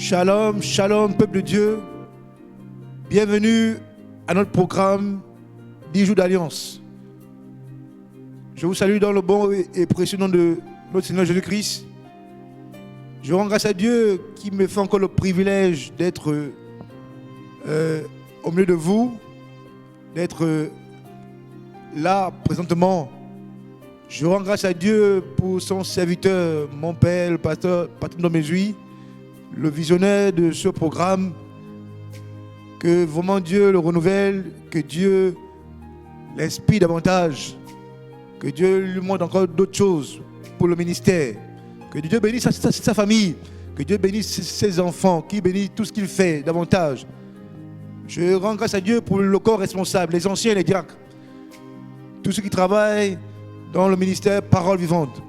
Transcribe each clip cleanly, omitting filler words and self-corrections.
Shalom, shalom, peuple de Dieu. Bienvenue à notre programme 10 jours d'Alliance. Je vous salue dans le bon et précieux nom de notre Seigneur Jésus-Christ. Je rends grâce à Dieu qui me fait encore le privilège d'être au milieu de vous, d'être là présentement. Je rends grâce à Dieu pour son serviteur, mon père, le pasteur Patrick Ndomezui, le visionnaire de ce programme. Que vraiment Dieu le renouvelle, que Dieu l'inspire davantage, que Dieu lui montre encore d'autres choses pour le ministère, que Dieu bénisse sa famille, que Dieu bénisse ses enfants, qu'il bénisse tout ce qu'il fait davantage. Je rends grâce à Dieu pour le corps responsable, les anciens et les diacres, tous ceux qui travaillent dans le ministère Parole Vivante.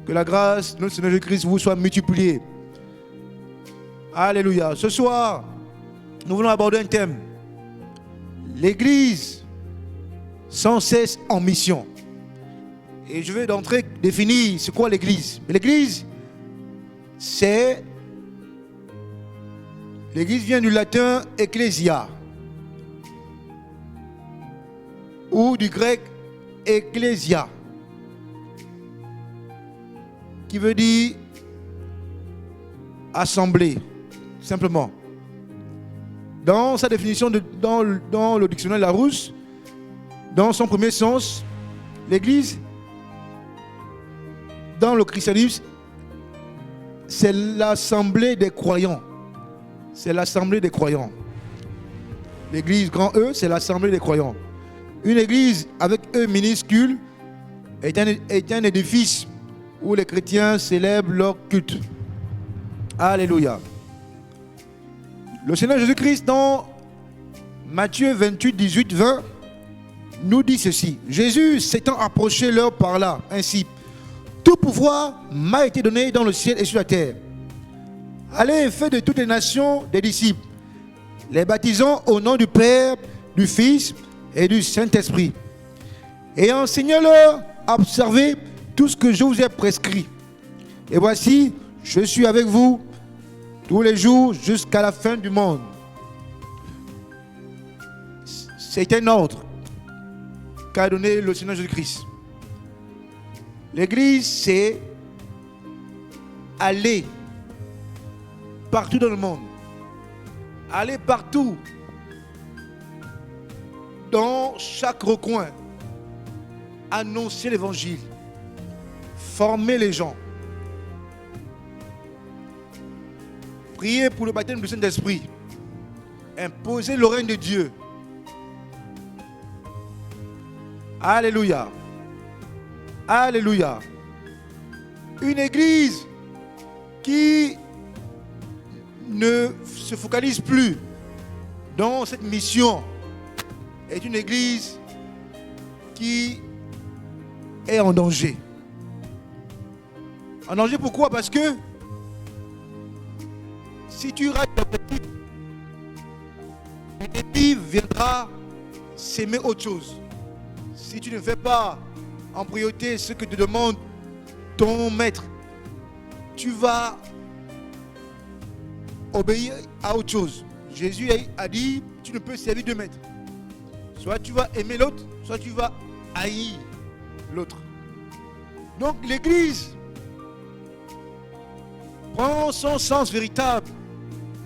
Que la grâce de notre Seigneur Jésus-Christ vous soit multipliée. Alléluia. Ce soir, nous voulons aborder un thème. L'Église sans cesse en mission. Et je vais d'entrée définir c'est quoi l'Église. L'Église, c'est... L'Église vient du latin ecclesia ou du grec ecclesia, qui veut dire assemblée, simplement. Dans sa définition, dans le dictionnaire Larousse, dans son premier sens, l'Église, dans le christianisme, c'est l'assemblée des croyants. C'est l'assemblée des croyants. L'Église, grand E, c'est l'assemblée des croyants. Une église avec E minuscule est un édifice où les chrétiens célèbrent leur culte. Alléluia. Le Seigneur Jésus-Christ, dans Matthieu 28, 18, 20, nous dit ceci. Jésus s'étant approché leur par là, ainsi. Tout pouvoir m'a été donné dans le ciel et sur la terre. Allez et faites de toutes les nations des disciples, les baptisant au nom du Père, du Fils et du Saint-Esprit. Et enseignez-leur à observer tout ce que je vous ai prescrit. Et voici, je suis avec vous tous les jours jusqu'à la fin du monde. C'est un ordre qu'a donné le Seigneur Jésus-Christ. L'Église, c'est aller partout dans le monde. Aller partout, dans chaque recoin, annoncer l'Évangile, former les gens, prier pour le baptême du Saint-Esprit, imposer le règne de Dieu. Alléluia. Alléluia. Une église qui ne se focalise plus dans cette mission est une église qui est en danger. En danger pourquoi? Parce que si tu rates l'objectif, l'ennemi viendra s'aimer autre chose. Si tu ne fais pas en priorité ce que te demande ton maître, tu vas obéir à autre chose. Jésus a dit, tu ne peux servir deux maîtres. Soit tu vas aimer l'autre, soit tu vas haïr l'autre. Donc l'Église prend son sens véritable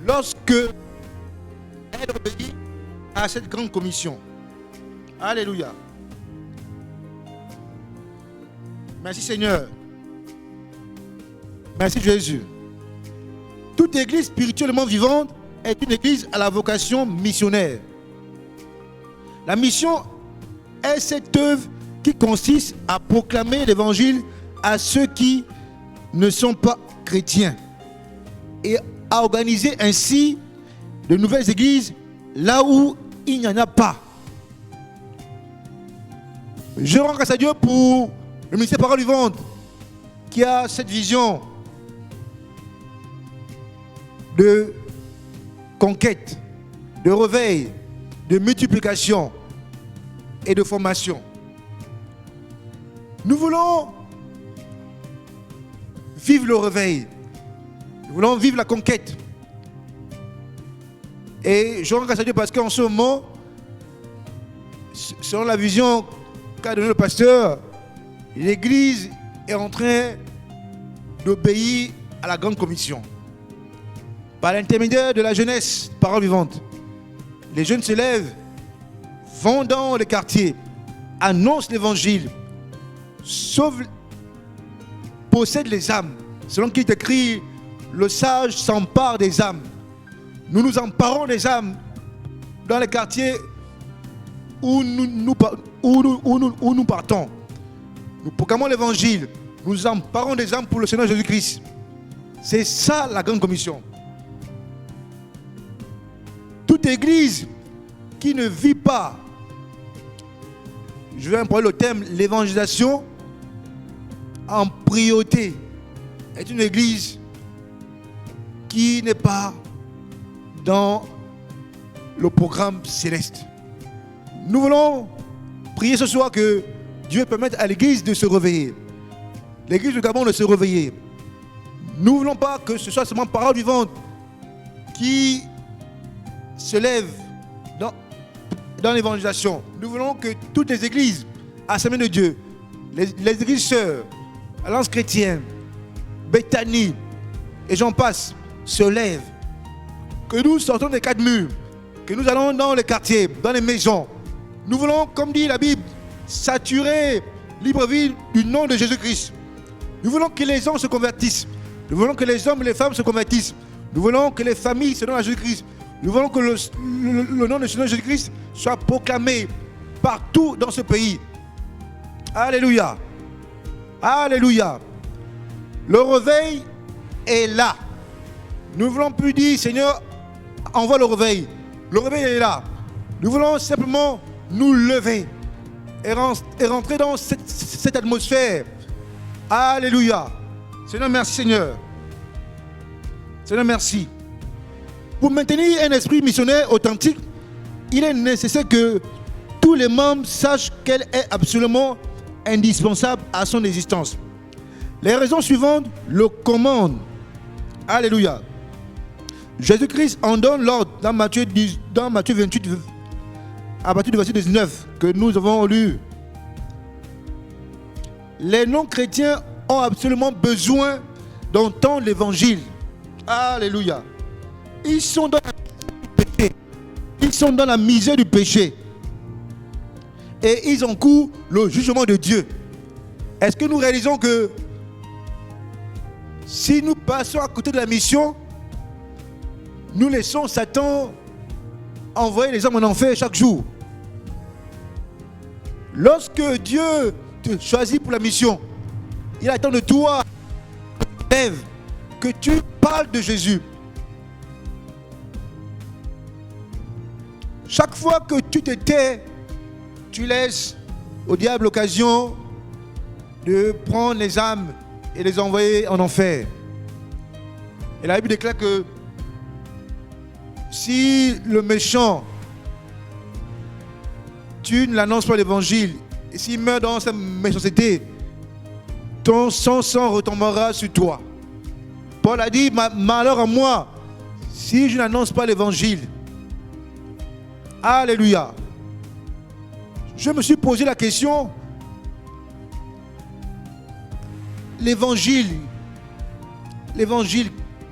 lorsque elle obéit à cette grande commission. Alléluia. Merci Seigneur. Merci Jésus. Toute église spirituellement vivante est une église à la vocation missionnaire. La mission est cette œuvre qui consiste à proclamer l'évangile à ceux qui ne sont pas chrétiens et à organiser ainsi de nouvelles églises là où il n'y en a pas. Je rends grâce à Dieu pour le ministère Parole Vivante qui a cette vision de conquête, de réveil, de multiplication et de formation. Nous voulons vivre le réveil. Nous voulons vivre la conquête. Et je rends grâce à Dieu parce qu'en ce moment, selon la vision qu'a donné le pasteur, l'Église est en train d'obéir à la grande commission. Par l'intermédiaire de la jeunesse, parole vivante, les jeunes se lèvent, vont dans les quartiers, annoncent l'évangile, sauvent, possèdent les âmes. Selon qui est écrit, le sage s'empare des âmes. Nous nous emparons des âmes dans les quartiers où nous partons. Nous proclamons l'évangile. Nous nous emparons des âmes pour le Seigneur Jésus-Christ. C'est ça la grande commission. Toute église qui ne vit pas, je vais employer le terme, l'évangélisation en priorité, est une église qui n'est pas dans le programme céleste. Nous voulons prier ce soir que Dieu permette à l'église de se réveiller. L'église du Gabon de se réveiller. Nous ne voulons pas que ce soit seulement parole vivante qui se lève dans l'évangélisation. Nous voulons que toutes les églises assemblées de Dieu, les églises sœurs, Alliance chrétienne, Bethanie, et j'en passe, se lèvent. Que nous sortons des quatre murs, que nous allons dans les quartiers, dans les maisons. Nous voulons, comme dit la Bible, saturer Libreville du nom de Jésus-Christ. Nous voulons que les hommes se convertissent. Nous voulons que les hommes et les femmes se convertissent. Nous voulons que les familles se donnent à Jésus-Christ. Nous voulons que le nom de Seigneur Jésus-Christ soit proclamé partout dans ce pays. Alléluia. Alléluia. Le réveil est là. Nous ne voulons plus dire, Seigneur, envoie le réveil. Le réveil est là. Nous voulons simplement nous lever et rentrer dans cette atmosphère. Alléluia. Seigneur, merci Seigneur. Seigneur, merci. Pour maintenir un esprit missionnaire authentique, il est nécessaire que tous les membres sachent qu'elle est absolument indispensable à son existence. Les raisons suivantes le commandent. Alléluia. Jésus-Christ en donne l'ordre dans Matthieu 28, à partir du verset 19, que nous avons lu. Les non-chrétiens ont absolument besoin d'entendre l'évangile. Alléluia. Ils sont dans la misère du péché. Ils sont dans la misère du péché. Et ils encourent le jugement de Dieu. Est-ce que nous réalisons que si nous passons à côté de la mission, nous laissons Satan envoyer les hommes en enfer chaque jour? Lorsque Dieu te choisit pour la mission, il attend de toi que tu parles de Jésus. Chaque fois que tu te tais, tu laisses au diable l'occasion de prendre les âmes et les envoyer en enfer. Et la Bible déclare que si le méchant, tu ne l'annonces pas l'évangile, et s'il meurt dans sa méchanceté, ton sang retombera sur toi. Paul a dit, malheur à moi, si je n'annonce pas l'évangile. Alléluia. Je me suis posé la question, l'évangile,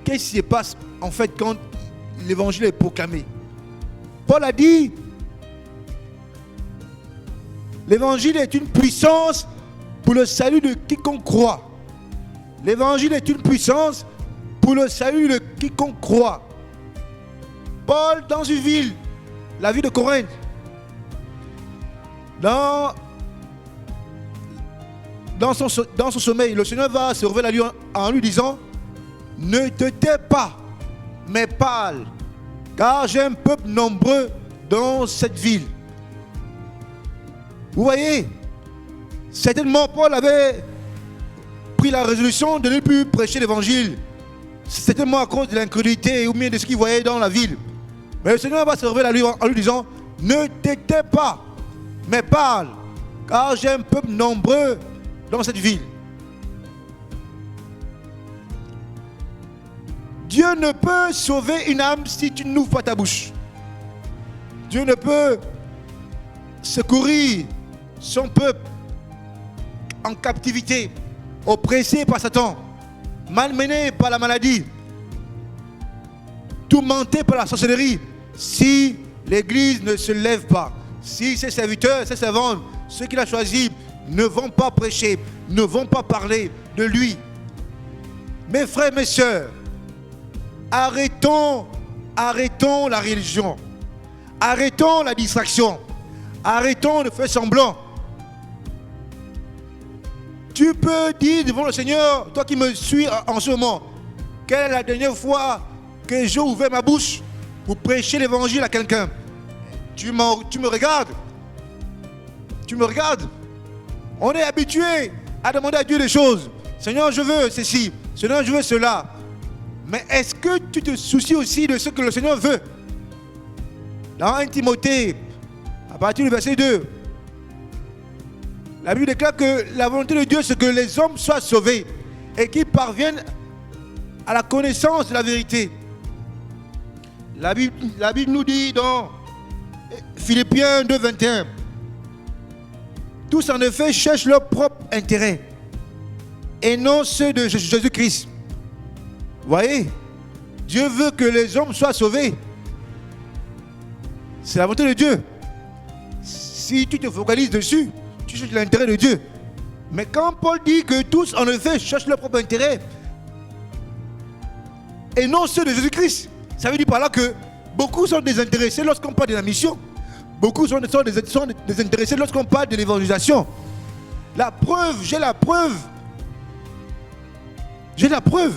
qu'est-ce qui se passe en fait quand l'évangile est proclamé? Paul a dit, l'évangile est une puissance pour le salut de quiconque croit. L'évangile est une puissance pour le salut de quiconque croit. Paul, dans une ville, la ville de Corinthe, dans son sommeil, le Seigneur va se révéler à lui en lui disant, ne te tais pas, mais parle, car j'ai un peuple nombreux dans cette ville. Vous voyez, certainement Paul avait pris la résolution de ne plus prêcher l'évangile, certainement à cause de l'incrédulité ou bien de ce qu'il voyait dans la ville. Mais le Seigneur va se révéler à lui en lui disant, ne te tais pas, mais parle, car j'ai un peuple nombreux dans cette ville. Dieu ne peut sauver une âme si tu n'ouvres pas ta bouche. Dieu ne peut secourir son peuple en captivité, oppressé par Satan, malmené par la maladie, tourmenté par la sorcellerie, si l'Église ne se lève pas, si ses serviteurs, ses servantes, ceux qu'il a choisis ne vont pas prêcher, ne vont pas parler de lui. Mes frères, mes sœurs, arrêtons la religion, arrêtons la distraction, arrêtons de faire semblant. Tu peux dire devant le Seigneur, toi qui me suis en ce moment, quelle est la dernière fois que j'ai ouvert ma bouche pour prêcher l'évangile à quelqu'un? Tu me regardes. Tu me regardes. On est habitué à demander à Dieu des choses. Seigneur, je veux ceci. Seigneur, je veux cela. Mais est-ce que tu te soucies aussi de ce que le Seigneur veut? Dans 1 Timothée, à partir du verset 2, la Bible déclare que la volonté de Dieu, c'est que les hommes soient sauvés et qu'ils parviennent à la connaissance de la vérité. La Bible nous dit dans Philippiens 2, 21, tous en effet cherchent leur propre intérêt et non ceux de Jésus-Christ. Vous voyez, Dieu veut que les hommes soient sauvés. C'est la volonté de Dieu. Si tu te focalises dessus, tu cherches l'intérêt de Dieu. Mais quand Paul dit que tous en effet cherchent leur propre intérêt et non ceux de Jésus-Christ, ça veut dire par là que beaucoup sont désintéressés lorsqu'on parle de la mission. Beaucoup sont désintéressés lorsqu'on parle de l'évangélisation. La preuve, j'ai la preuve. J'ai la preuve.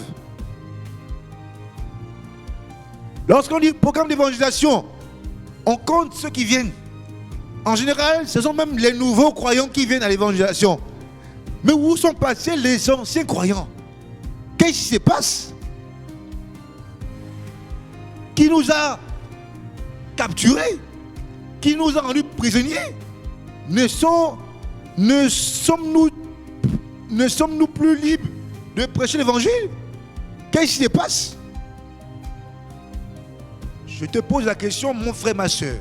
Lorsqu'on dit programme d'évangélisation, on compte ceux qui viennent. En général, ce sont même les nouveaux croyants qui viennent à l'évangélisation. Mais où sont passés les anciens croyants? Qu'est-ce qui se passe? Qui nous a capturés? Qui nous a rendus prisonniers? Ne sommes-nous plus libres de prêcher l'évangile? Qu'est-ce qui se passe? Je te pose la question, mon frère, ma soeur.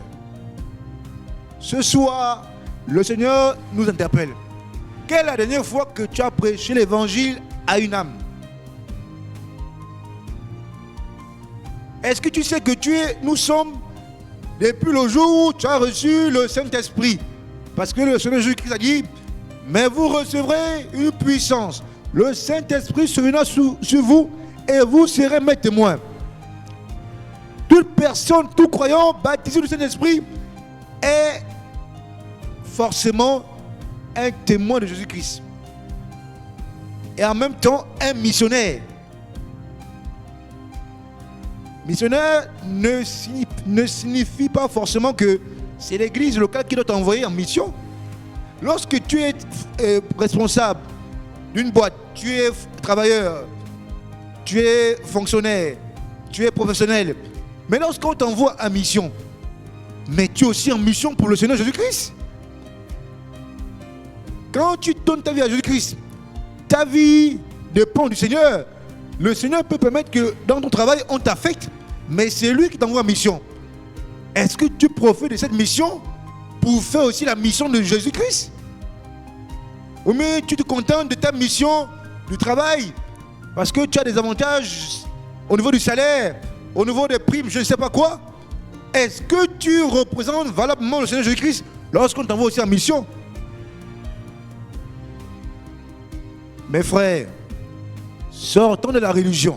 Ce soir, le Seigneur nous interpelle. Quelle est la dernière fois que tu as prêché l'évangile à une âme? Est-ce que tu sais que nous sommes depuis le jour où tu as reçu le Saint-Esprit? Parce que le Seigneur Jésus-Christ a dit, mais vous recevrez une puissance. Le Saint-Esprit se viendra sur vous et vous serez mes témoins. Toute personne, tout croyant baptisé du Saint-Esprit est forcément un témoin de Jésus-Christ. Et en même temps, un missionnaire. Missionnaire ne signifie pas forcément que c'est l'église locale qui doit t'envoyer en mission. Lorsque tu es responsable d'une boîte, tu es travailleur, tu es fonctionnaire, tu es professionnel, mais lorsqu'on t'envoie en mission, mais tu es aussi en mission pour le Seigneur Jésus-Christ. Quand tu donnes ta vie à Jésus-Christ, ta vie dépend du Seigneur. Le Seigneur peut permettre que dans ton travail, on t'affecte, mais c'est lui qui t'envoie en mission. Est-ce que tu profites de cette mission pour faire aussi la mission de Jésus-Christ? Ou mais tu te contentes de ta mission du travail parce que tu as des avantages au niveau du salaire, au niveau des primes, je ne sais pas quoi? Est-ce que tu représentes valablement le Seigneur Jésus-Christ lorsqu'on t'envoie aussi en mission? Mes frères, sortons de la religion.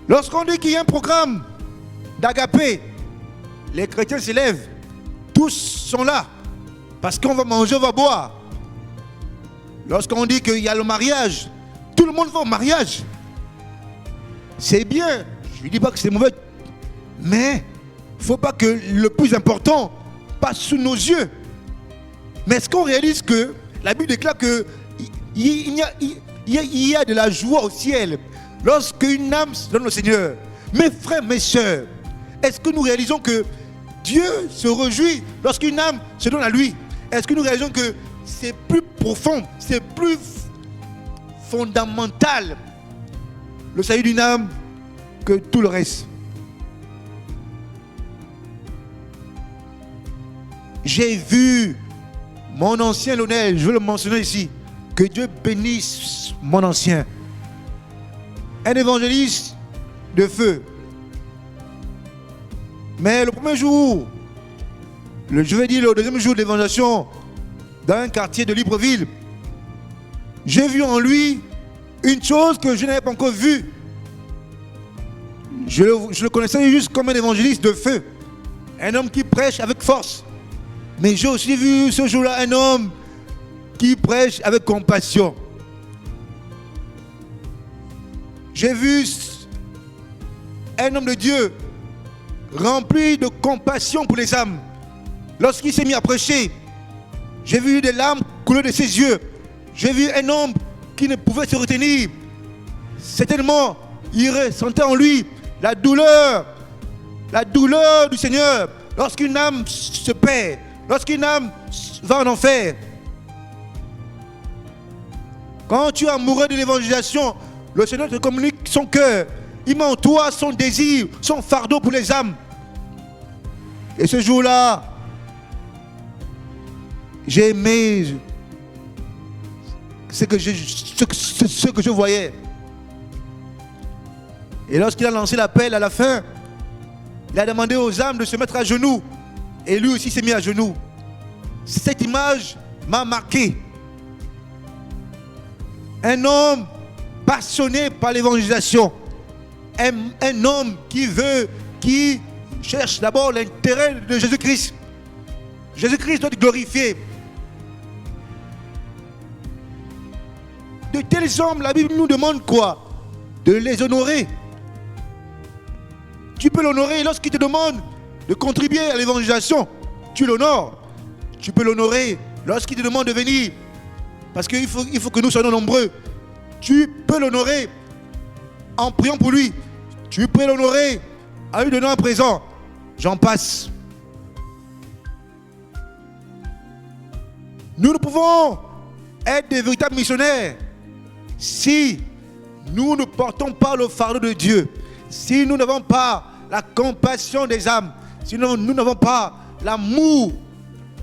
Lorsqu'on dit qu'il y a un programme d'agapé, les chrétiens se lèvent, tous sont là, parce qu'on va manger, on va boire. Lorsqu'on dit qu'il y a le mariage, tout le monde va au mariage. C'est bien, je ne dis pas que c'est mauvais, mais il ne faut pas que le plus important passe sous nos yeux. Mais est-ce qu'on réalise que la Bible déclare que il y a de la joie au ciel lorsqu'une âme se donne au Seigneur? Mes frères, mes sœurs, est-ce que nous réalisons que Dieu se réjouit lorsqu'une âme se donne à lui? Est-ce que nous réalisons que c'est plus profond, c'est plus fondamental le salut d'une âme que tout le reste? j'ai vu mon ancien Lionel, je veux le mentionner ici. Que Dieu bénisse mon ancien. Un évangéliste de feu. Mais le premier jour, je vais dire le deuxième jour de l'évangélisation, dans un quartier de Libreville, j'ai vu en lui une chose que je n'avais pas encore vue. Je le connaissais juste comme un évangéliste de feu. Un homme qui prêche avec force. Mais j'ai aussi vu ce jour-là un homme qui prêche avec compassion. J'ai vu un homme de Dieu rempli de compassion pour les âmes. Lorsqu'il s'est mis à prêcher, j'ai vu des larmes couler de ses yeux. J'ai vu un homme qui ne pouvait se retenir. Certainement, il ressentait en lui la douleur du Seigneur. Lorsqu'une âme se perd, lorsqu'une âme va en enfer. Quand tu es amoureux de l'évangélisation, le Seigneur te communique son cœur. Il met en toi son désir, son fardeau pour les âmes. Et ce jour-là, j'ai aimé ce que je voyais. Et lorsqu'il a lancé l'appel à la fin, il a demandé aux âmes de se mettre à genoux. Et lui aussi s'est mis à genoux. Cette image m'a marqué. Un homme passionné par l'évangélisation. Un homme qui cherche d'abord l'intérêt de Jésus-Christ. Jésus-Christ doit être glorifié. De tels hommes, la Bible nous demande quoi? De les honorer. Tu peux l'honorer lorsqu'il te demande de contribuer à l'évangélisation. Tu l'honores. Tu peux l'honorer lorsqu'il te demande de venir. Parce qu'il faut que nous soyons nombreux. Tu peux l'honorer en priant pour lui. Tu peux l'honorer en lui donnant un présent. J'en passe. Nous ne pouvons être des véritables missionnaires si nous ne portons pas le fardeau de Dieu, si nous n'avons pas la compassion des âmes, si nous n'avons pas l'amour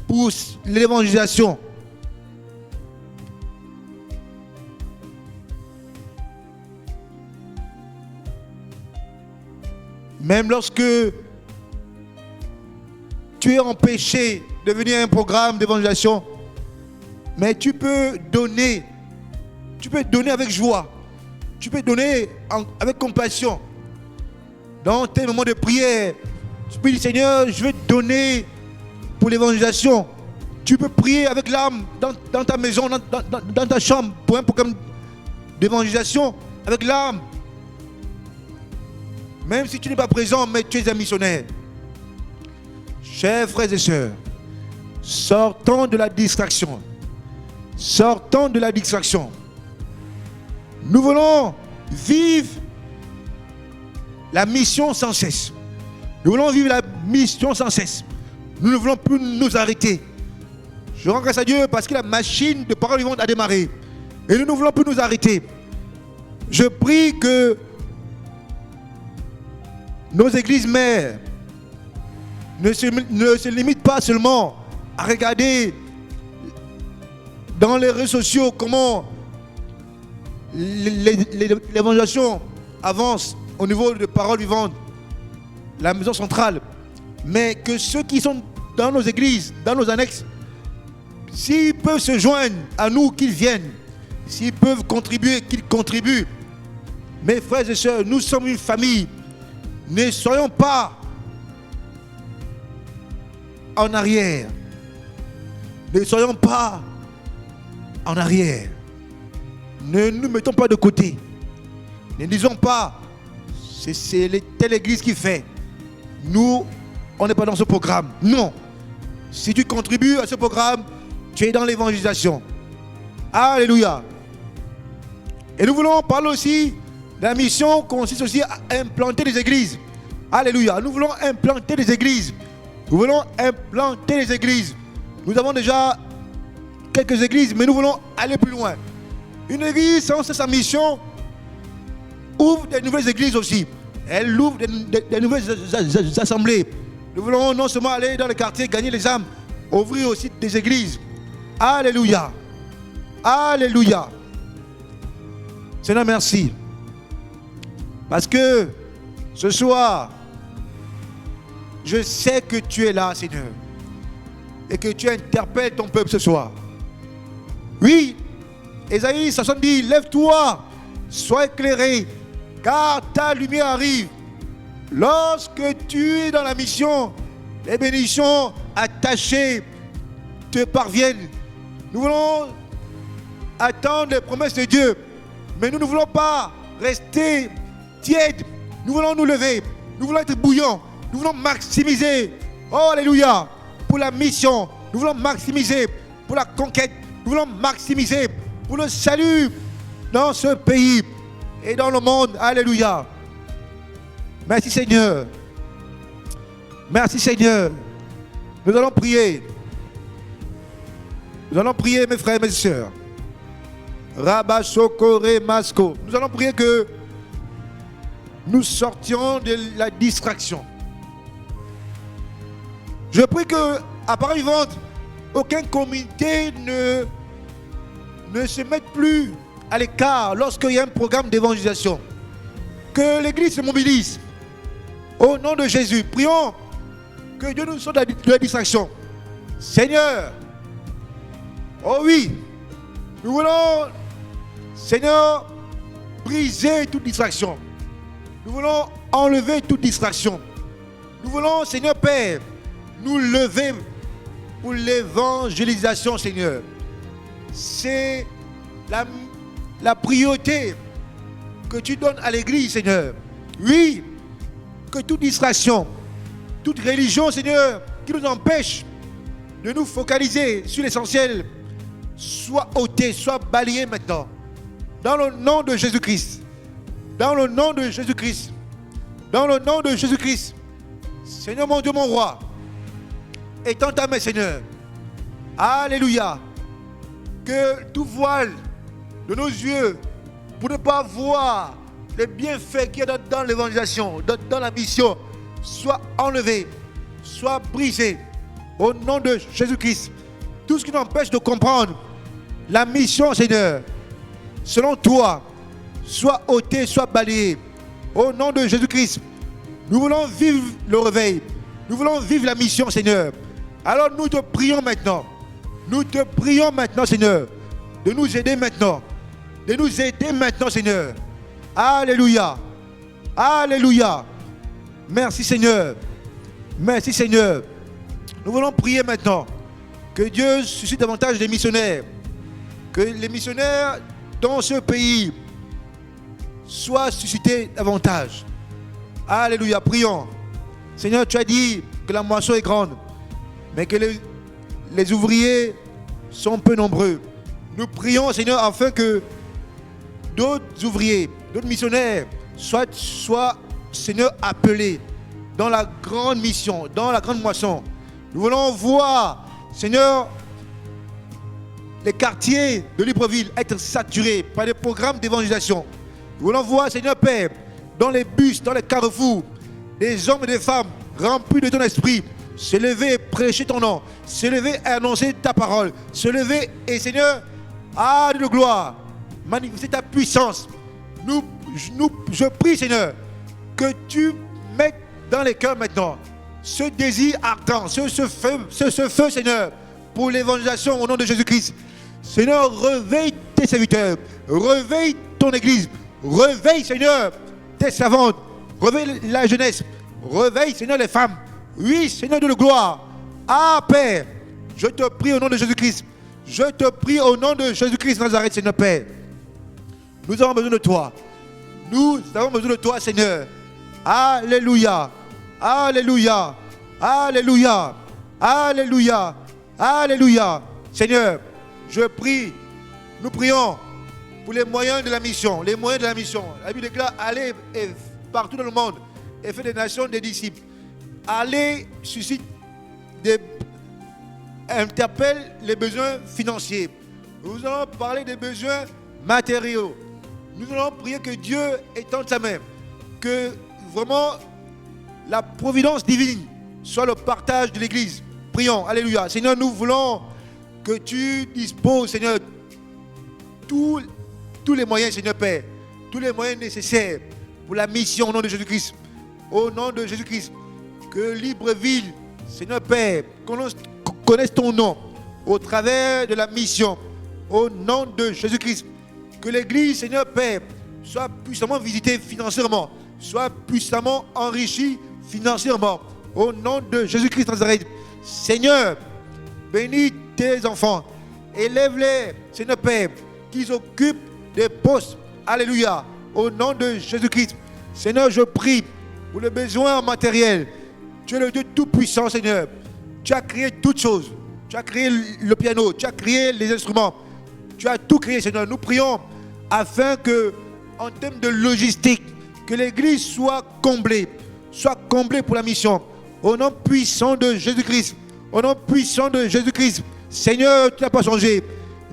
pour l'évangélisation. Même lorsque tu es empêché de venir à un programme d'évangélisation, mais tu peux donner avec joie, tu peux donner avec compassion. Dans tes moments de prière, tu peux dire Seigneur, je vais te donner pour l'évangélisation. Tu peux prier avec l'âme dans ta maison, dans ta chambre, pour un programme d'évangélisation, avec l'âme. Même si tu n'es pas présent, mais tu es un missionnaire. Chers frères et sœurs, sortons de la distraction. Sortons de la distraction. Nous voulons vivre la mission sans cesse. Nous voulons vivre la mission sans cesse. Nous ne voulons plus nous arrêter. Je rends grâce à Dieu parce que la machine de parole vivante a démarré. Et nous ne voulons plus nous arrêter. Je prie que nos églises mères ne se limitent pas seulement à regarder dans les réseaux sociaux comment l'évangélisation avance au niveau de paroles vivantes, la maison centrale, mais que ceux qui sont dans nos églises, dans nos annexes, s'ils peuvent se joindre à nous, qu'ils viennent. S'ils peuvent contribuer, qu'ils contribuent. Mes frères et sœurs, nous sommes une famille. Ne soyons pas en arrière. Ne soyons pas en arrière. Ne nous mettons pas de côté. Ne disons pas, c'est telle église qui fait. Nous, on n'est pas dans ce programme. Non. Si tu contribues à ce programme, tu es dans l'évangélisation. Alléluia. Et nous voulons parler aussi de la mission consiste aussi à implanter des églises. Alléluia. Nous voulons implanter des églises. Nous voulons implanter des églises. Nous avons déjà quelques églises, mais nous voulons aller plus loin. Une église, sans sa mission, ouvre des nouvelles églises aussi. Elle ouvre des nouvelles assemblées. Nous voulons non seulement aller dans les quartiers, gagner les âmes, ouvrir aussi des églises. Alléluia. Alléluia. Seigneur, merci. Parce que ce soir, je sais que tu es là, Seigneur. Et que tu interpelles ton peuple ce soir. Oui, Ésaïe 70, lève-toi, sois éclairé, car ta lumière arrive. Lorsque tu es dans la mission, les bénédictions attachées te parviennent. Nous voulons attendre les promesses de Dieu, mais nous ne voulons pas rester tièdes. Nous voulons nous lever, nous voulons être bouillants, nous voulons maximiser, oh alléluia, pour la mission. Nous voulons maximiser pour la conquête, nous voulons maximiser pour le salut dans ce pays et dans le monde. Alléluia. Merci Seigneur. Merci Seigneur. Nous allons prier. Nous allons prier, mes frères et mes sœurs. Rabba Sokore Masko. Nous allons prier que nous sortions de la distraction. Je prie que, à part vivante, aucun comité ne se mette plus à l'écart lorsqu'il y a un programme d'évangélisation. Que l'Église se mobilise. Au nom de Jésus, prions que Dieu nous sorte de la distraction. Seigneur, oh oui, nous voulons, Seigneur, briser toute distraction. Nous voulons enlever toute distraction. Nous voulons, Seigneur Père, nous lever pour l'évangélisation, Seigneur. C'est la priorité que tu donnes à l'Église, Seigneur. Oui, que toute distraction, toute religion, Seigneur, qui nous empêche de nous focaliser sur l'essentiel, soit ôtée, soit balayée maintenant. Dans le nom de Jésus-Christ. Dans le nom de Jésus-Christ. Dans le nom de Jésus-Christ. Seigneur mon Dieu, mon roi. Étends ta main, Seigneur. Alléluia. Que tout voile de nos yeux pour ne pas voir les bienfaits qu'il y a dans l'évangélisation, dans la mission, soit enlevé, soit brisé. Au nom de Jésus-Christ. Tout ce qui nous empêche de comprendre la mission, Seigneur, selon toi, soit ôté, soit balayé. Au nom de Jésus-Christ, nous voulons vivre le réveil. Nous voulons vivre la mission, Seigneur. Alors nous te prions maintenant. Nous te prions maintenant, Seigneur, de nous aider maintenant. De nous aider maintenant, Seigneur. Alléluia. Alléluia. Merci, Seigneur. Merci, Seigneur. Nous voulons prier maintenant que Dieu suscite davantage des missionnaires. Que les missionnaires dans ce pays soient suscités davantage. Alléluia. Prions. Seigneur, tu as dit que la moisson est grande, mais que les ouvriers sont peu nombreux. Nous prions, Seigneur, afin que d'autres ouvriers, d'autres missionnaires soient, Seigneur, appelés dans la grande mission, dans la grande moisson. Nous voulons voir, Seigneur, les quartiers de Libreville être saturés par des programmes d'évangélisation. Nous voulons voir, Seigneur Père, dans les bus, dans les carrefours, des hommes et des femmes remplis de ton esprit, se lever et prêcher ton nom, se lever et annoncer ta parole, se lever et, Seigneur, de gloire, manifester ta puissance. Je prie, Seigneur, que tu mettes dans les cœurs maintenant ce désir ardent, ce feu, Seigneur, pour l'évangélisation au nom de Jésus-Christ. Seigneur, réveille tes serviteurs, réveille ton église, réveille, Seigneur, tes servantes, réveille la jeunesse, réveille, Seigneur, les femmes. Oui, Seigneur de gloire. Ah, Père, je te prie au nom de Jésus-Christ. Je te prie au nom de Jésus-Christ Nazareth, Seigneur Père. Nous avons besoin de toi. Nous avons besoin de toi, Seigneur. Alléluia. Alléluia. Alléluia. Alléluia. Alléluia. Seigneur, je prie, nous prions pour les moyens de la mission. Les moyens de la mission. La Bible déclare, allez partout dans le monde et faites des nations des disciples. Allez, suscite interpelle les besoins financiers. Nous allons parler des besoins matériaux. Nous allons prier que Dieu étende sa main. Que vraiment la providence divine soit le partage de l'Église prions. Alléluia. Seigneur, nous voulons que tu disposes, Seigneur, tous les moyens, Seigneur Père, tous les moyens nécessaires pour la mission au nom de Jésus-Christ. Au nom de Jésus-Christ, que Libreville, Seigneur Père, connaisse ton nom au travers de la mission. Au nom de Jésus-Christ, que l'Église, Seigneur Père, soit puissamment visitée financièrement, soit puissamment enrichie financièrement. Au nom de Jésus-Christ Nazareth, Seigneur, bénis tes enfants, élève-les, Seigneur Père, qu'ils occupent des postes. Alléluia. Au nom de Jésus-Christ, Seigneur, je prie pour les besoins matériels. Tu es le Dieu tout-puissant, Seigneur. Tu as créé toutes choses. Tu as créé le piano, tu as créé les instruments. Tu as tout créé, Seigneur. Nous prions afin que, en termes de logistique, que l'Église soit comblée pour la mission. Au nom puissant de Jésus-Christ. Au nom puissant de Jésus-Christ. Seigneur, tu n'as pas changé.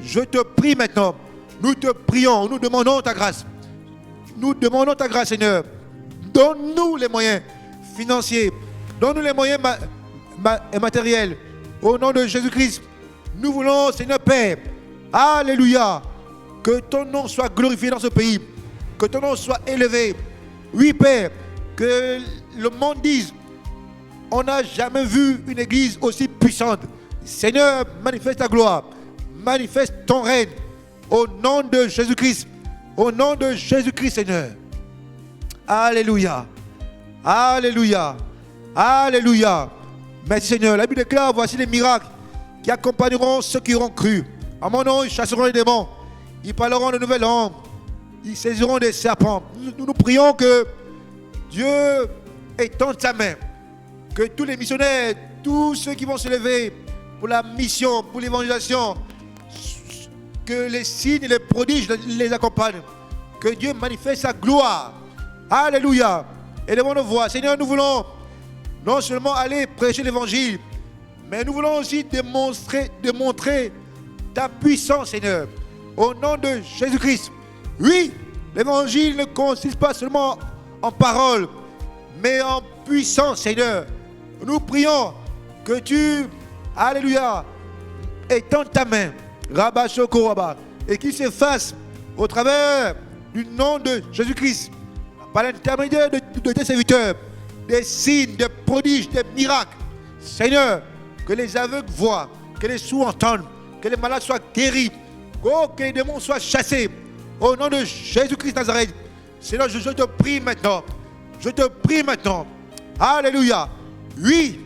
Je te prie maintenant. Nous te prions, nous demandons ta grâce. Nous demandons ta grâce, Seigneur. Donne-nous les moyens financiers. Donne-nous les moyens matériels. Au nom de Jésus-Christ, nous voulons, Seigneur Père, alléluia, que ton nom soit glorifié dans ce pays. Que ton nom soit élevé. Oui, Père, que le monde dise, on n'a jamais vu une église aussi puissante. Seigneur, manifeste ta gloire. Manifeste ton règne. Au nom de Jésus-Christ. Au nom de Jésus-Christ, Seigneur. Alléluia. Alléluia. Alléluia. Merci, Seigneur. La Bible déclare, voici les miracles qui accompagneront ceux qui auront cru. À mon nom, ils chasseront les démons. Ils parleront de nouvelles langues. Ils saisiront des serpents. Nous prions que Dieu étende sa main. Que tous les missionnaires, tous ceux qui vont se lever pour la mission, pour l'évangélisation, que les signes et les prodiges les accompagnent. Que Dieu manifeste sa gloire. Alléluia. Élevons nos voix. Seigneur, nous voulons non seulement aller prêcher l'évangile, mais nous voulons aussi démontrer ta puissance, Seigneur. Au nom de Jésus-Christ. Oui, l'évangile ne consiste pas seulement en paroles, mais en puissance, Seigneur. Nous prions que tu, alléluia, étends ta main, Rabba Shoko Rabba, et qu'il se fasse au travers du nom de Jésus-Christ, par l'intermédiaire de tes serviteurs, des signes, des prodiges, des miracles. Seigneur, que les aveugles voient, que les sourds entendent, que les malades soient guéris, que les démons soient chassés. Au nom de Jésus-Christ Nazareth. Seigneur, je te prie maintenant. Je te prie maintenant. Alléluia. Oui,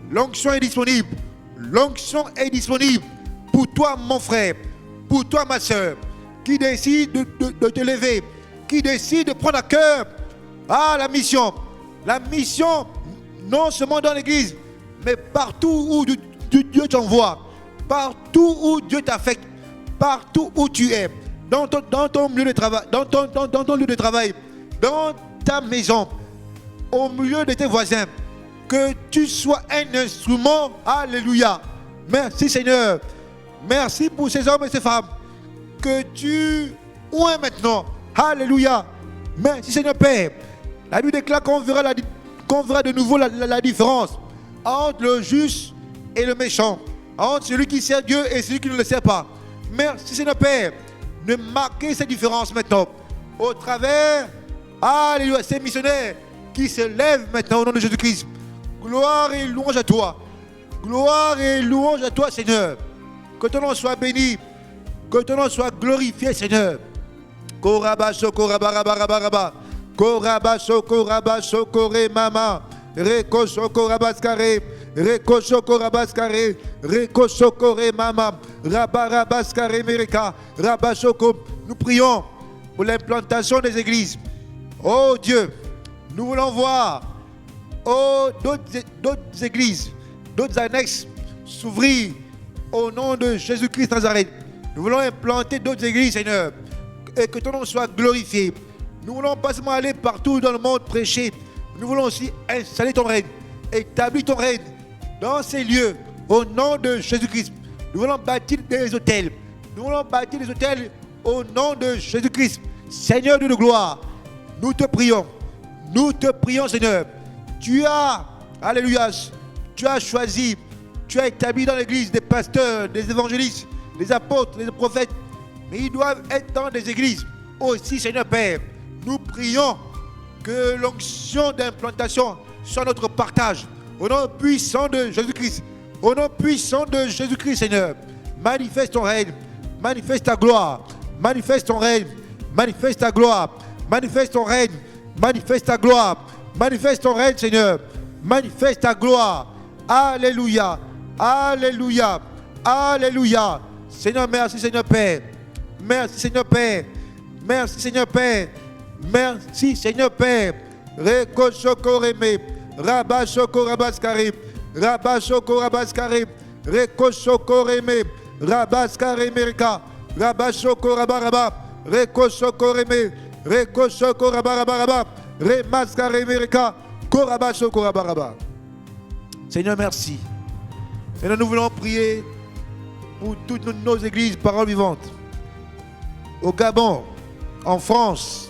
l'onction est disponible. L'onction est disponible pour toi, mon frère, pour toi, ma soeur, qui décide de te lever, qui décide de prendre à cœur la mission. La mission, non seulement dans l'église, mais partout où Dieu t'envoie, partout où Dieu t'affecte, partout où tu es, dans ton lieu de travail, dans ton lieu de travail, dans ta maison, au milieu de tes voisins, que tu sois un instrument. Alléluia. Merci Seigneur. Merci pour ces hommes et ces femmes que tu oins maintenant. Alléluia. Merci Seigneur Père. La Bible déclare qu'on verra de nouveau la différence entre le juste et le méchant, entre celui qui sert Dieu et celui qui ne le sert pas. Merci Seigneur Père de marquer cette différence maintenant au travers, alléluia, ces missionnaires qui se lèvent maintenant au nom de Jésus-Christ. Gloire et louange à toi. Gloire et louange à toi Seigneur. Que ton nom soit béni, que ton nom soit glorifié Seigneur. Korabaso korabarabaraba. Korabaso korabaso kore mama. Rekoso korabaskare. Rekoso korabaskare. Rekoso kore mama. Rabarabaskare mereka. Rabasoko. Nous prions pour l'implantation des églises. Oh Dieu, nous voulons voir d'autres églises, d'autres annexes s'ouvrir au nom de Jésus-Christ Nazareth. Nous voulons implanter d'autres églises, Seigneur, et que ton nom soit glorifié. Nous voulons pas seulement aller partout dans le monde prêcher, nous voulons aussi installer ton règne, établir ton règne dans ces lieux, au nom de Jésus-Christ. Nous voulons bâtir des hôtels. Nous voulons bâtir des hôtels au nom de Jésus-Christ. Seigneur de gloire, nous te prions. Nous te prions, Seigneur. Tu as, alléluia, tu as choisi tu as établi dans l'église des pasteurs, des évangélistes, des apôtres, des prophètes. Mais ils doivent être dans des églises aussi, Seigneur Père. Nous prions que l'onction d'implantation soit notre partage. Au nom puissant de Jésus-Christ. Au nom puissant de Jésus-Christ, Seigneur. Manifeste ton règne. Manifeste ta gloire. Manifeste ton règne. Manifeste ta gloire. Manifeste ton règne. Manifeste ta gloire. Manifeste ton règne, Seigneur. Manifeste ta gloire. Alléluia. Alléluia. Alléluia. Seigneur, merci, Seigneur Père. Merci, Seigneur Père. Merci, Seigneur Père. Merci, Seigneur Père. Reko Shoko Reme. Rabba Shoko Rabaskari. Rabba Shoko Rabaskari. Reko Shoko Reme. Rabaskari Merika. Rabba Shoko Rabaraba. Reko Shoko Reme. Reko Shoko Rabaraba. Remaskari Merika. Koraba Shoko Rabaraba. Seigneur, merci. Seigneur, nous voulons prier pour toutes nos églises, paroles vivantes. Au Gabon, en France,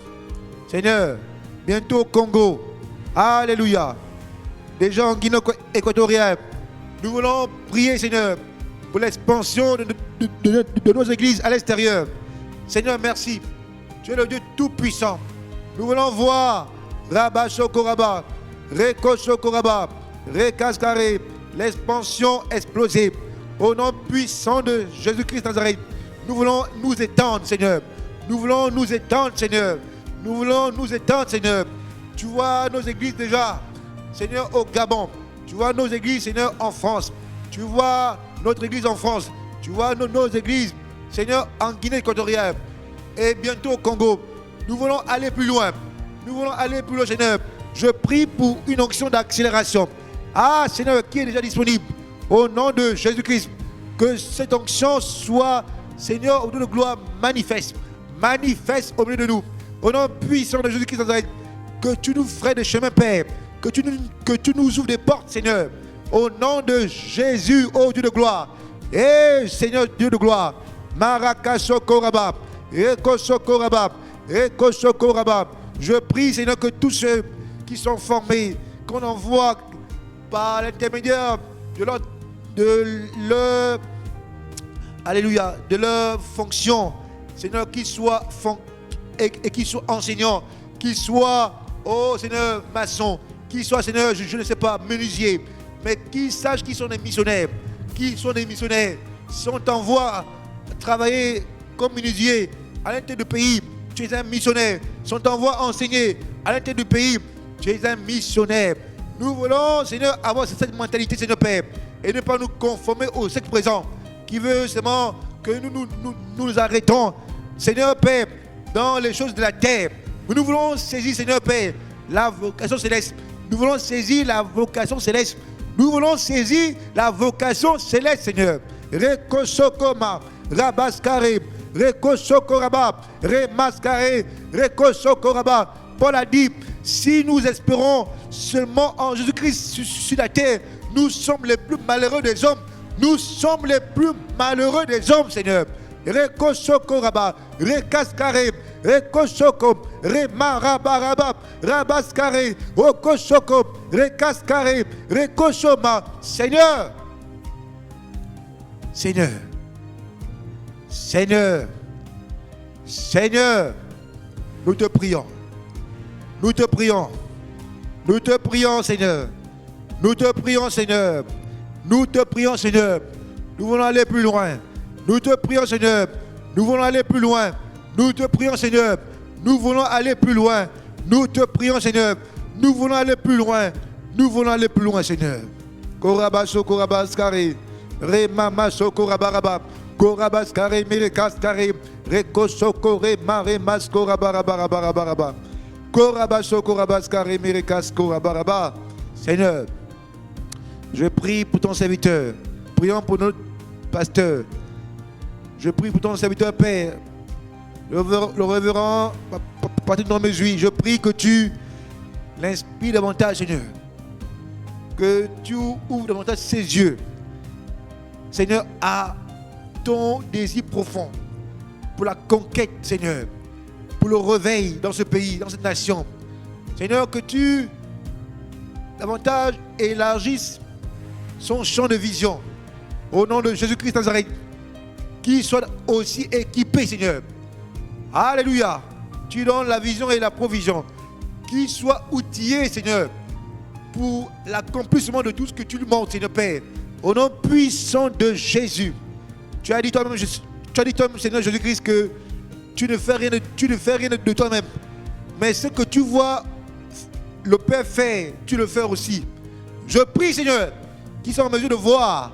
Seigneur, bientôt au Congo. Alléluia. Des gens en Guinée équatoriale. Nous voulons prier, Seigneur, pour l'expansion de nos églises à l'extérieur. Seigneur, merci. Tu es le Dieu tout-puissant. Nous voulons voir Rabba Shokoraba, Reko Shokoraba, Rekaskare, l'expansion exploser. Au nom puissant de Jésus-Christ Nazareth, nous voulons nous étendre, Seigneur. Nous voulons nous étendre, Seigneur. Nous voulons nous étendre, Seigneur. Tu vois nos églises déjà, Seigneur, au Gabon. Tu vois nos églises, Seigneur, en France. Tu vois notre église en France. Tu vois nos églises, Seigneur, en Guinée équatoriale. Et bientôt au Congo. Nous voulons aller plus loin. Nous voulons aller plus loin, Seigneur. Je prie pour une onction d'accélération. Ah, Seigneur, qui est déjà disponible. Au nom de Jésus-Christ. Que cette onction soit, Seigneur, au nom de gloire, manifeste. Manifeste au milieu de nous. Au nom puissant de Jésus-Christ Nazareth. Que tu nous ferais des chemins, Père. Que tu nous ouvres des portes, Seigneur. Au nom de Jésus, ô Dieu de gloire. Et Seigneur, Dieu de gloire. Marakasokoraba. Ekosokoraba. Ekosokoraba. Je prie, Seigneur, que tous ceux qui sont formés, qu'on envoie par l'intermédiaire alléluia, de leur fonction, Seigneur, qu'ils soient qu'ils soient enseignants, qu'ils soient, oh Seigneur, maçons, qu'ils soient, Seigneur, je ne sais pas, menuisiers, mais qu'ils sachent qu'ils sont des missionnaires. Qui sont des missionnaires. Si on t'envoie travailler comme menuisier à l'intérieur du pays, tu es un missionnaire. Si on t'envoie enseigner à l'intérieur du pays, tu es un missionnaire. Nous voulons, Seigneur, avoir cette mentalité, Seigneur Père, et ne pas nous conformer au siècle présent, qui veut seulement que nous arrêtons, Seigneur Père, dans les choses de la terre. Mais nous voulons saisir, Seigneur Père, la vocation céleste. Nous voulons saisir la vocation céleste. Nous voulons saisir la vocation céleste, Seigneur. Rekosokoma, Rabaskare, Rekosokoraba, Remaskare, Rekosokoraba. Paul a dit, si nous espérons seulement en Jésus-Christ sur la terre, nous sommes les plus malheureux des hommes. Nous sommes les plus malheureux des hommes, Seigneur. Rekosokoraba, Rekaskare, Rekosoko, Remarabaraba, Rabaskare, Okosoko, Rekaskare, Rekosoma. Seigneur, Seigneur, Seigneur, Seigneur, nous te prions. Nous te prions. Nous te prions, Seigneur. Nous te prions, Seigneur. Nous te prions, Seigneur. Nous voulons aller plus loin. Nous te prions, Seigneur. Nous voulons aller plus loin. Nous te prions, Seigneur. Nous voulons aller plus loin. Nous te prions, Seigneur. Nous voulons aller plus loin. Nous voulons aller plus loin, Seigneur. Korabaso korabaskare. Remamaso korabaraba. Korabaskare mirekaskare. Rekosoko remare maskorabarabarabaraba. Korabaso korabaskare mirekaskorabaraba. Seigneur, je prie pour ton serviteur. Prions pour notre pasteur. Je prie pour ton serviteur, Père. Le révérend Patrick Noméjoui, je prie que tu l'inspires davantage, Seigneur. Que tu ouvres davantage ses yeux, Seigneur, à ton désir profond pour la conquête, Seigneur, pour le réveil dans ce pays, dans cette nation. Seigneur, que tu davantage élargisses son champ de vision, Au nom de Jésus-Christ Nazareth, qu'ils soient aussi équipés, Seigneur. Alléluia. Tu donnes la vision et la provision. Qu'ils soient outillés, Seigneur, pour l'accomplissement de tout ce que tu lui montres, Seigneur Père. Au nom puissant de Jésus. Tu as dit toi-même, Seigneur Jésus-Christ, que tu ne fais rien de toi-même. Mais ce que tu vois le Père faire, tu le fais aussi. Je prie, Seigneur, qu'ils soient en mesure de voir,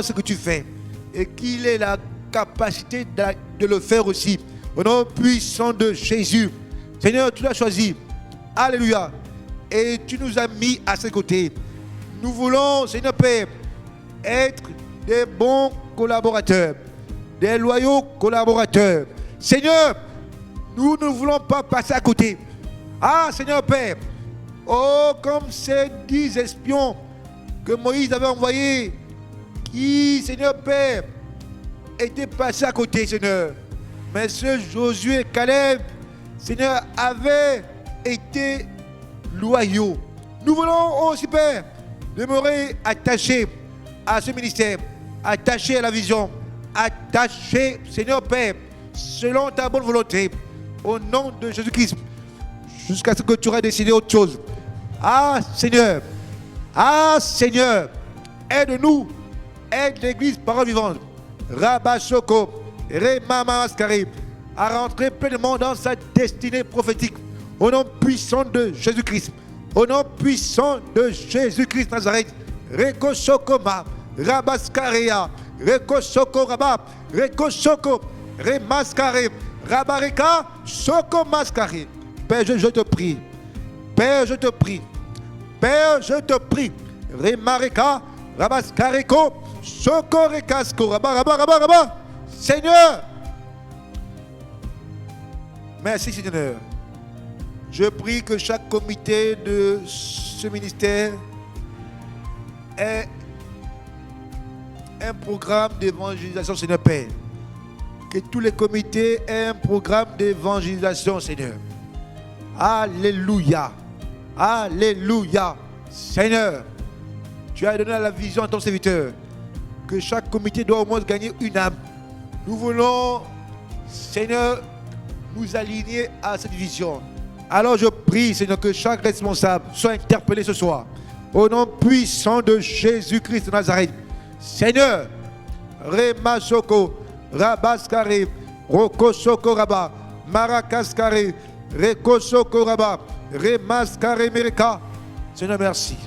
ce que tu fais. Et qu'il ait la capacité de le faire aussi. Au nom puissant de Jésus. Seigneur, tu l'as choisi. Alléluia. Et tu nous as mis à ses côtés. Nous voulons, Seigneur Père, être des bons collaborateurs, des loyaux collaborateurs. Seigneur, nous ne voulons pas passer à côté. Ah, Seigneur Père, oh, comme ces 10 espions que Moïse avait envoyés, qui, Seigneur Père, étaient passés à côté, Seigneur. Mais ce Josué et Caleb, Seigneur, avaient été loyaux. Nous voulons aussi, Père, demeurer attachés à ce ministère, attachés à la vision, attachés, Seigneur Père, selon ta bonne volonté, au nom de Jésus-Christ, jusqu'à ce que tu auras décidé autre chose. Ah Seigneur, aide-nous, aide l'Église parole vivante, Rabba Soko, Remama Maskari, à rentrer pleinement dans sa destinée prophétique, au nom puissant de Jésus-Christ. Au nom puissant de Jésus-Christ Nazareth, Reko Sokoma, Rabaskaria, Reko Soko Rabba, Reko Soko, Remaskare, Rabareka, Soko Maskare. Père, je te prie. Père, je te prie. Père, je te prie. Remareka, Rabaskareko, Soko Rekasko, Rabba. Seigneur. Merci Seigneur. Je prie que chaque comité de ce ministère ait un programme d'évangélisation, Seigneur Père. Que tous les comités aient un programme d'évangélisation, Seigneur. Alléluia. Alléluia. Seigneur, tu as donné la vision à ton serviteur que chaque comité doit au moins gagner une âme. Nous voulons, Seigneur, nous aligner à cette vision. Alors je prie, Seigneur, que chaque responsable soit interpellé ce soir. Au nom puissant de Jésus-Christ de Nazareth. Seigneur, Remasoko, Rabaskare, Rokosoko Raba, Marakaskare, Rekosoko Raba, Remaskare Mereka. Seigneur, merci.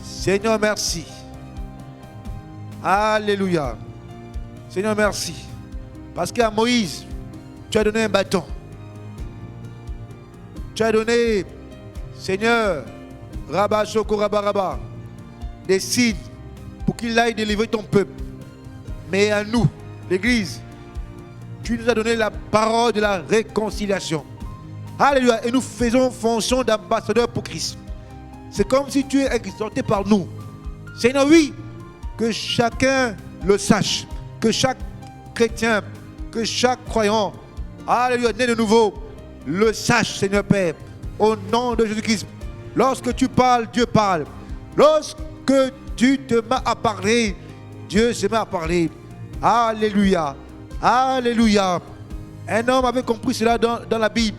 Seigneur, merci. Alléluia. Seigneur, merci. Parce qu'à Moïse, tu as donné un bâton. Tu as donné, Seigneur, Rabba Shoko Rabba Rabba, des signes pour qu'il aille délivrer ton peuple. Mais à nous, l'Église, tu nous as donné la parole de la réconciliation. Alléluia. Et nous faisons fonction d'ambassadeur pour Christ. C'est comme si tu es exhorté par nous. Seigneur, oui, que chacun le sache, que chaque chrétien, que chaque croyant, alléluia, né de nouveau, le sache, Seigneur Père, au nom de Jésus-Christ. Lorsque tu parles, Dieu parle. Lorsque tu te mets à parler, Dieu se met à parler. Alléluia. Alléluia. Un homme avait compris cela dans la Bible.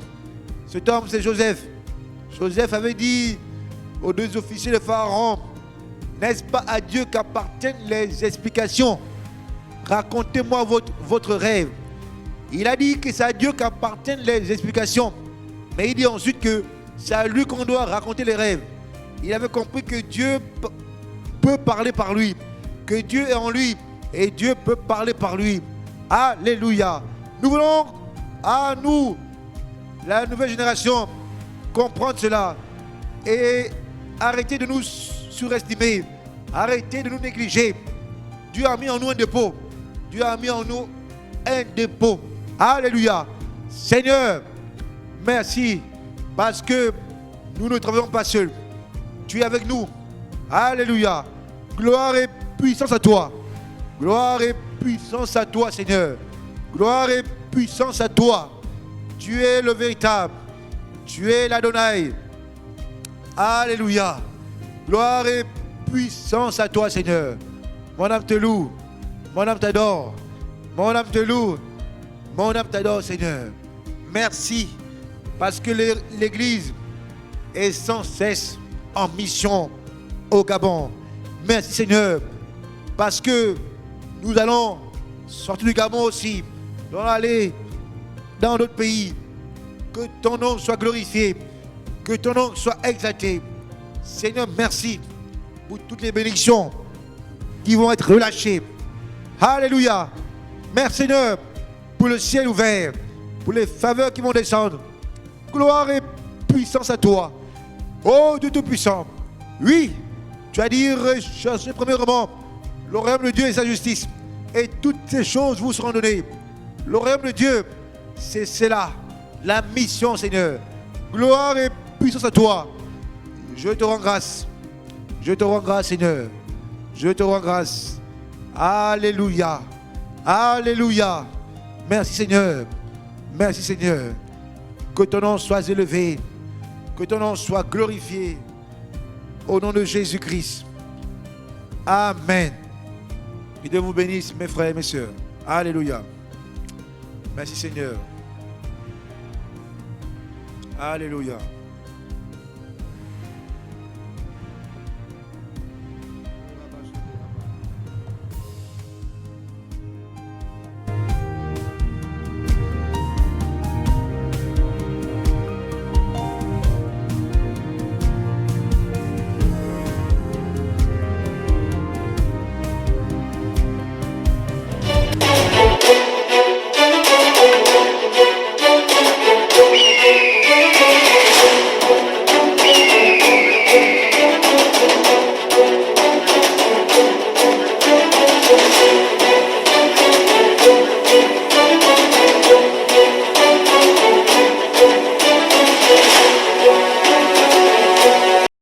Cet homme, c'est Joseph. Joseph avait dit aux 2 officiers de Pharaon, n'est-ce pas à Dieu qu'appartiennent les explications? Racontez-moi votre rêve. Il a dit que c'est à Dieu qu'appartiennent les explications. Mais il dit ensuite que c'est à lui qu'on doit raconter les rêves. Il avait compris que Dieu peut parler par lui. Que Dieu est en lui. Et Dieu peut parler par lui. Alléluia. Nous voulons, à nous, la nouvelle génération, comprendre cela. Et arrêter de nous surestimer. Arrêter de nous négliger. Dieu a mis en nous un dépôt. Dieu a mis en nous un dépôt. Alléluia. Seigneur, merci parce que nous ne travaillons pas seuls. Tu es avec nous. Alléluia. Gloire et puissance à toi. Gloire et puissance à toi, Seigneur. Gloire et puissance à toi. Tu es le véritable. Tu es l'Adonai. Alléluia. Gloire et puissance à toi, Seigneur. Mon âme te loue, mon âme t'adore, mon âme te loue, mon âme t'adore, Seigneur. Merci, parce que l'Église est sans cesse en mission au Gabon. Merci, Seigneur, parce que nous allons sortir du Gabon aussi. Nous allons aller dans d'autres pays. Que ton nom soit glorifié, que ton nom soit exalté. Seigneur, merci pour toutes les bénédictions qui vont être relâchées. Alléluia. Merci, Seigneur, pour le ciel ouvert, pour les faveurs qui vont descendre. Gloire et puissance à toi. Oh Dieu Tout-Puissant. Oui, tu as dit, recherchez premièrement le royaume de Dieu et sa justice, et toutes ces choses vous seront données. Le royaume de Dieu, c'est cela, la mission, Seigneur. Gloire et puissance à toi. Je te rends grâce. Je te rends grâce, Seigneur. Je te rends grâce. Alléluia. Alléluia. Merci, Seigneur. Merci, Seigneur. Que ton nom soit élevé. Que ton nom soit glorifié. Au nom de Jésus-Christ. Amen. Que Dieu vous bénisse, mes frères et mes sœurs. Alléluia. Merci, Seigneur. Alléluia.